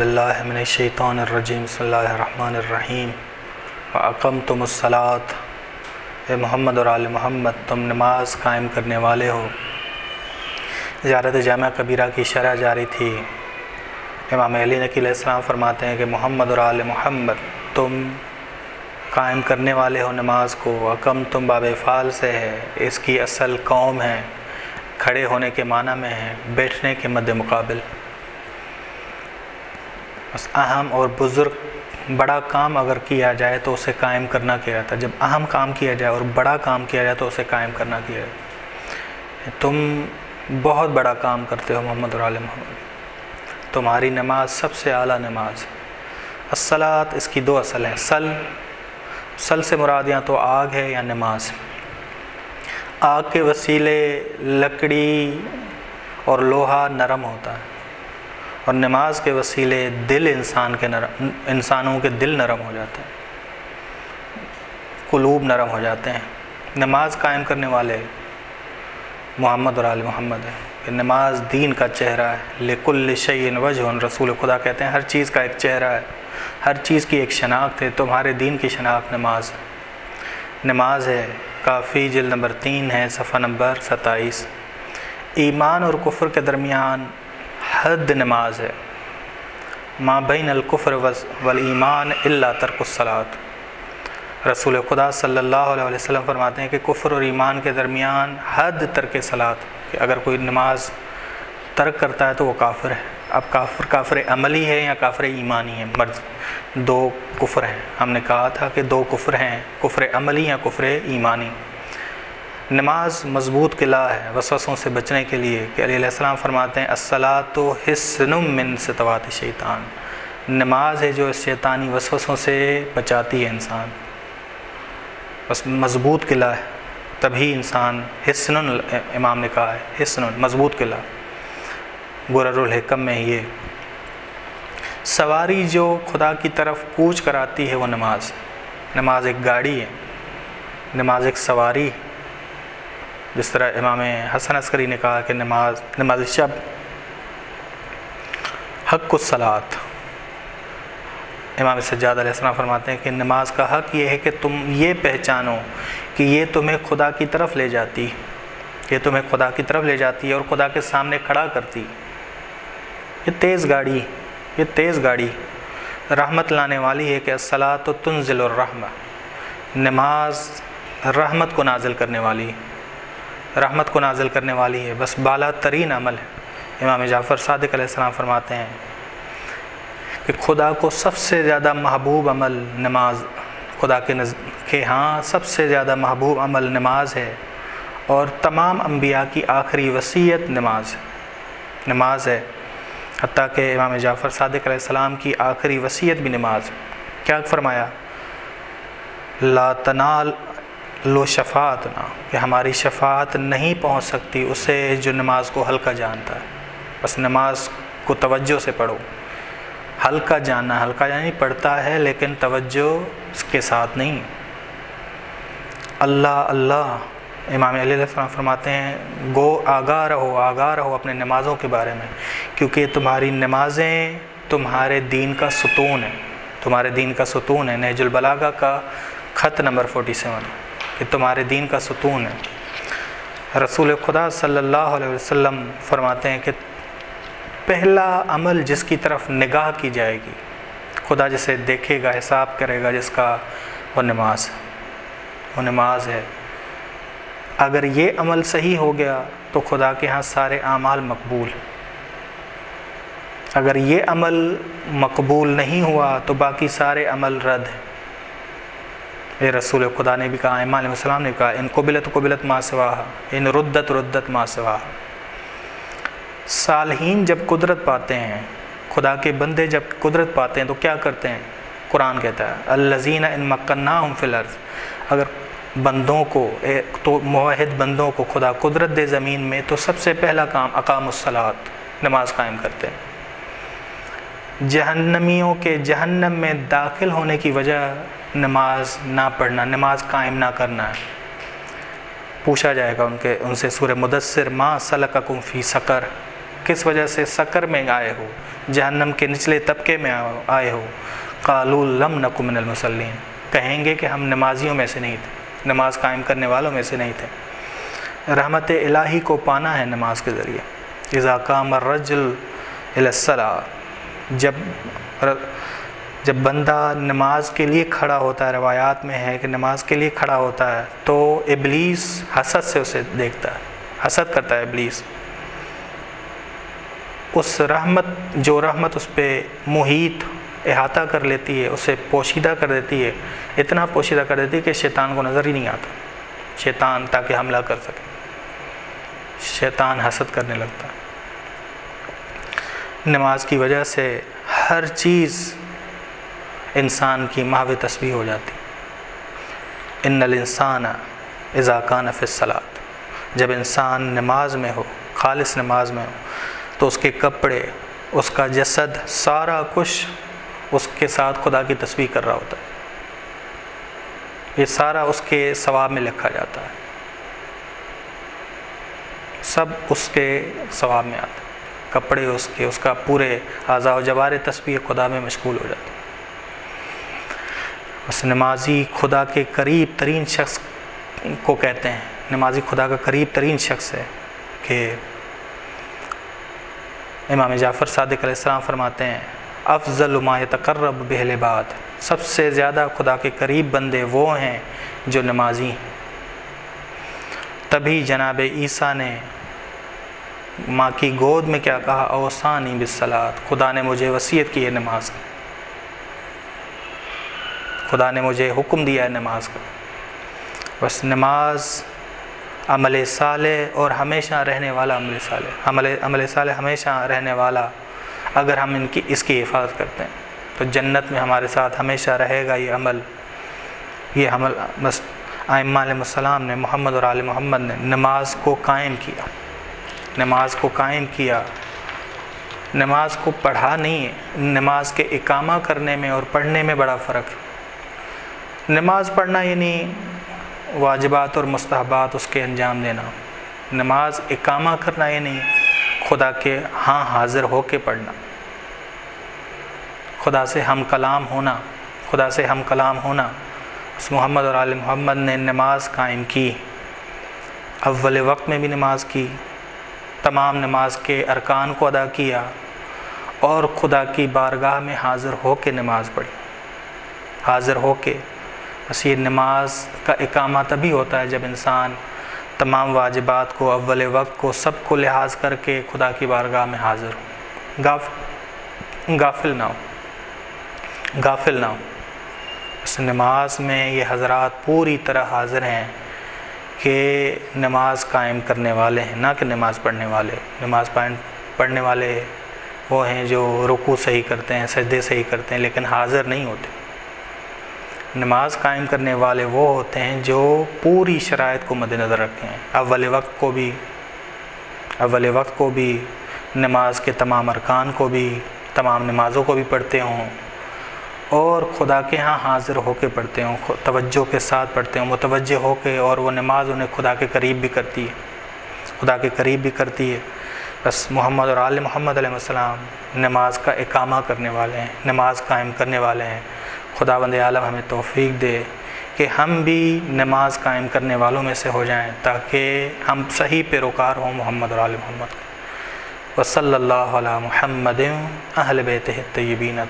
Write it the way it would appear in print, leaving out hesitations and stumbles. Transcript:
باللہ من الشیطان الرجیم بسم اللہ الرحمن الرحیم وَأَقَمْتُمُ الصَّلَاةَ اے محمد اور آل محمد تم نماز قائم کرنے والے ہو۔ زیارت جامع کبیرہ کی شرح جاری تھی۔ امام علی نقی علیہ السلام فرماتے ہیں کہ محمد اور آل محمد تم قائم کرنے والے ہو نماز کو۔ اقمتم باب فعال سے ہے، اس کی اصل قوم ہے، کھڑے ہونے کے معنی میں ہے، بیٹھنے کے مد مقابل۔ بس اہم اور بزرگ بڑا کام اگر کیا جائے تو اسے قائم کرنا کیا جاتا ہے۔ جب اہم کام کیا جائے اور بڑا کام کیا جائے تو اسے قائم کرنا کیا جائے۔ تم بہت بڑا کام کرتے ہو محمد اور آل محمد، تمہاری نماز سب سے اعلیٰ نماز۔ الصلاۃ اس کی دو اصل ہیں، سل سے مراد یا تو آگ ہے یا نماز۔ آگ کے وسیلے لکڑی اور لوہا نرم ہوتا ہے، اور نماز کے وسیلے دل انسانوں کے دل نرم ہو جاتے ہیں، قلوب نرم ہو جاتے ہیں۔ نماز قائم کرنے والے محمد اور آل محمد ہیں کہ نماز دین کا چہرہ ہے۔ لِكُلِّ شَيْءٍ وَجْهٌ، رسول خدا کہتے ہیں ہر چیز کا ایک چہرہ ہے، ہر چیز کی ایک شناخت ہے۔ تمہارے دین کی شناخت نماز ہے۔ کافی جلد نمبر 3 ہے، صفحہ نمبر 27۔ ایمان اور کفر کے درمیان حد نماز ہے۔ ما بین الکفر والایمان الا ترک الصلاۃ، رسول خدا صلی اللہ علیہ وسلم فرماتے ہیں کہ کفر اور ایمان کے درمیان حد ترک صلاۃ، کہ اگر کوئی نماز ترک کرتا ہے تو وہ کافر ہے۔ اب کافر عملی ہے یا کافر ایمانی ہے، مرض دو کفر ہیں۔ ہم نے کہا تھا کہ دو کفر ہیں، کفر عملی یا کفر ایمانی۔ نماز مضبوط قلعہ ہے وسوسوں سے بچنے کے لیے، کہ علیہ السلام فرماتے ہیں الصلاۃ حصن من ستوات الشیطان، نماز ہے جو اس شیطانی وسوسوں سے بچاتی ہے انسان۔ بس مضبوط قلعہ ہے، تبھی انسان حصن، امام نے کہا ہے حصن مضبوط قلعہ۔ غرر الحکم میں یہ سواری جو خدا کی طرف کوچ کراتی ہے وہ نماز ایک گاڑی ہے، نماز ایک سواری۔ جس طرح امام حسن عسکری نے کہا کہ نماز شب حق الصلاۃ، امام سجاد علیہ السلام فرماتے ہیں کہ نماز کا حق یہ ہے کہ تم یہ پہچانو کہ یہ تمہیں خدا کی طرف لے جاتی، یہ تمہیں خدا کی طرف لے جاتی ہے اور خدا کے سامنے کھڑا کرتی۔ یہ تیز گاڑی رحمت لانے والی ہے کہ الصلاۃ تنزل الرحمہ، نماز رحمت کو نازل کرنے والی ہے، بس بالا ترین عمل ہے۔ امام جعفر صادق علیہ السلام فرماتے ہیں کہ خدا کو سب سے زیادہ محبوب عمل نماز، خدا کے ہاں سب سے زیادہ محبوب عمل نماز ہے، اور تمام انبیاء کی آخری وصیت نماز ہے۔ حتیٰ کہ امام جعفر صادق علیہ السلام کی آخری وصیت بھی نماز۔ کیا فرمایا؟ لا تنال لو شفاعتنا، کہ ہماری شفاعت نہیں پہنچ سکتی اسے جو نماز کو ہلکا جانتا ہے۔ بس نماز کو توجہ سے پڑھو، ہلکا جاننا، ہلکا یعنی پڑھتا ہے لیکن توجہ اس کے ساتھ نہیں۔ اللہ اللہ، امام علیہ السلام فرماتے ہیں گو آگاہ رہو اپنے نمازوں کے بارے میں، کیونکہ تمہاری نمازیں تمہارے دین کا ستون ہے، نہج البلاغہ کا خط نمبر 47، کہ تمہارے دین کا ستون ہے۔ رسول خدا صلی اللہ علیہ وسلم فرماتے ہیں کہ پہلا عمل جس کی طرف نگاہ کی جائے گی، خدا جسے دیکھے گا، حساب کرے گا جس کا، وہ نماز ہے۔ اگر یہ عمل صحیح ہو گیا تو خدا کے ہاں سارے اعمال مقبول۔ اگر یہ عمل مقبول نہیں ہوا تو باقی سارے عمل رد ہیں۔ یہ رسول خدا نے بھی کہا، امام علیہ السلام نے کہا ان قبلت ما سواہا، ان ردت ما سواہا۔ صالحین جب قدرت پاتے ہیں، خدا کے بندے جب قدرت پاتے ہیں تو کیا کرتے ہیں؟ قرآن کہتا ہے الذین ان مکناہم فی الارض، اگر بندوں کو، تو موحد بندوں کو خدا قدرت دے زمین میں تو سب سے پہلا کام اقام الصلاۃ، نماز قائم کرتے ہیں۔ جہنمیوں کے جہنم میں داخل ہونے کی وجہ نماز نہ پڑھنا، نماز قائم نہ کرنا ہے۔ پوچھا جائے گا ان سے سورہ مدثر ما سلککم فی سقر، کس وجہ سے سقر میں آئے ہو، جہنم کے نچلے طبقے میں آئے ہو؟ قالوا لم نک من المصلین، کہیں گے کہ ہم نمازیوں میں سے نہیں تھے، نماز قائم کرنے والوں میں سے نہیں تھے۔ رحمت الہی کو پانا ہے نماز کے ذریعے۔ اذا قام الرجل الی الصلاۃ، جب بندہ نماز کے لیے کھڑا ہوتا ہے، روایات میں ہے کہ نماز کے لیے کھڑا ہوتا ہے تو ابلیس حسد سے اسے دیکھتا ہے، حسد کرتا ہے ابلیس۔ اس رحمت، جو رحمت اس پہ محیط احاطہ کر لیتی ہے، اسے پوشیدہ کر دیتی ہے، اتنا پوشیدہ کر دیتی ہے کہ شیطان کو نظر ہی نہیں آتا، شیطان تاکہ حملہ کر سکے، شیطان حسد کرنے لگتا ہے۔ نماز کی وجہ سے ہر چیز انسان کی محو تسبیح ہو جاتی۔ ان الانسان اذا کان فی الصلاۃ، جب انسان نماز میں ہو، خالص نماز میں ہو، تو اس کے کپڑے، اس کا جسد، سارا کچھ اس کے ساتھ خدا کی تسبیح کر رہا ہوتا ہے۔ یہ سارا اس کے ثواب میں لکھا جاتا ہے، سب اس کے ثواب میں آتا ہے، کپڑے اس کے، اس کا پورے اعضاء و جوارح تسبیح خدا میں مشغول ہو جاتے ہیں۔ بس نمازی خدا کے قریب ترین شخص کو کہتے ہیں، نمازی خدا کا قریب ترین شخص ہے، کہ امام جعفر صادق علیہ السلام فرماتے ہیں افضل ما یتقرب بہ العباد، سب سے زیادہ خدا کے قریب بندے وہ ہیں جو نمازی ہیں۔ تبھی جناب عیسیٰ نے ماں کی گود میں کیا کہا؟ اوصانی بالصلاۃ، خدا نے مجھے وصیت کی ہے نماز کی، خدا نے مجھے حکم دیا ہے نماز کا۔ بس نماز عمل صالح اور ہمیشہ رہنے والا عمل صالح، عمل صالح ہمیشہ رہنے والا، اگر ہم اس کی حفاظت کرتے ہیں تو جنت میں ہمارے ساتھ ہمیشہ رہے گا یہ عمل۔ یہ عمل بس ائمہ علیہ السلام نے، محمد اور آل محمد نے نماز کو قائم کیا، نماز کو قائم کیا، نماز کو پڑھا نہیں ہے۔ نماز کے اقامہ کرنے میں اور پڑھنے میں بڑا فرق ہے۔ نماز پڑھنا یعنی واجبات اور مستحبات اس کے انجام دینا، نماز اقامہ کرنا یعنی خدا کے ہاں حاضر ہو کے پڑھنا، خدا سے ہم کلام ہونا، خدا سے ہم کلام ہونا۔ اس محمد اور آل محمد نے نماز قائم کی، اول وقت میں بھی نماز کی، تمام نماز کے ارکان کو ادا کیا، اور خدا کی بارگاہ میں حاضر ہو کے نماز پڑھی، حاضر ہو کے۔ بس یہ نماز کا اقامہ تبھی ہوتا ہے جب انسان تمام واجبات کو، اول وقت کو، سب کو لحاظ کر کے خدا کی بارگاہ میں حاضر ہو، غافل نہ ہو، غافل نہ ہو۔ اس نماز میں یہ حضرات پوری طرح حاضر ہیں کہ نماز قائم کرنے والے ہیں، نہ کہ نماز پڑھنے والے۔ نماز پڑھنے والے وہ ہیں جو رکوع صحیح کرتے ہیں، سجدے صحیح کرتے ہیں، لیکن حاضر نہیں ہوتے۔ نماز قائم کرنے والے وہ ہوتے ہیں جو پوری شرائط کو مد نظر رکھیں، اول وقت کو بھی، نماز کے تمام ارکان کو بھی، تمام نمازوں کو بھی پڑھتے ہوں، اور خدا کے ہاں حاضر ہو کے پڑھتے ہوں، توجہ کے ساتھ پڑھتے ہوں، متوجہ ہو کے، اور وہ نماز انہیں خدا کے قریب بھی کرتی ہے، خدا کے قریب بھی کرتی ہے۔ بس محمد اور آل محمد علیہ السلام نماز کا اقامہ کرنے والے ہیں، نماز قائم کرنے والے ہیں۔ خداوند عالم ہمیں توفیق دے کہ ہم بھی نماز قائم کرنے والوں میں سے ہو جائیں، تاکہ ہم صحیح پیروکار ہوں محمد اور آل محمد۔ وصلی اللہ علی محمد اہل بیتہ الطیبین۔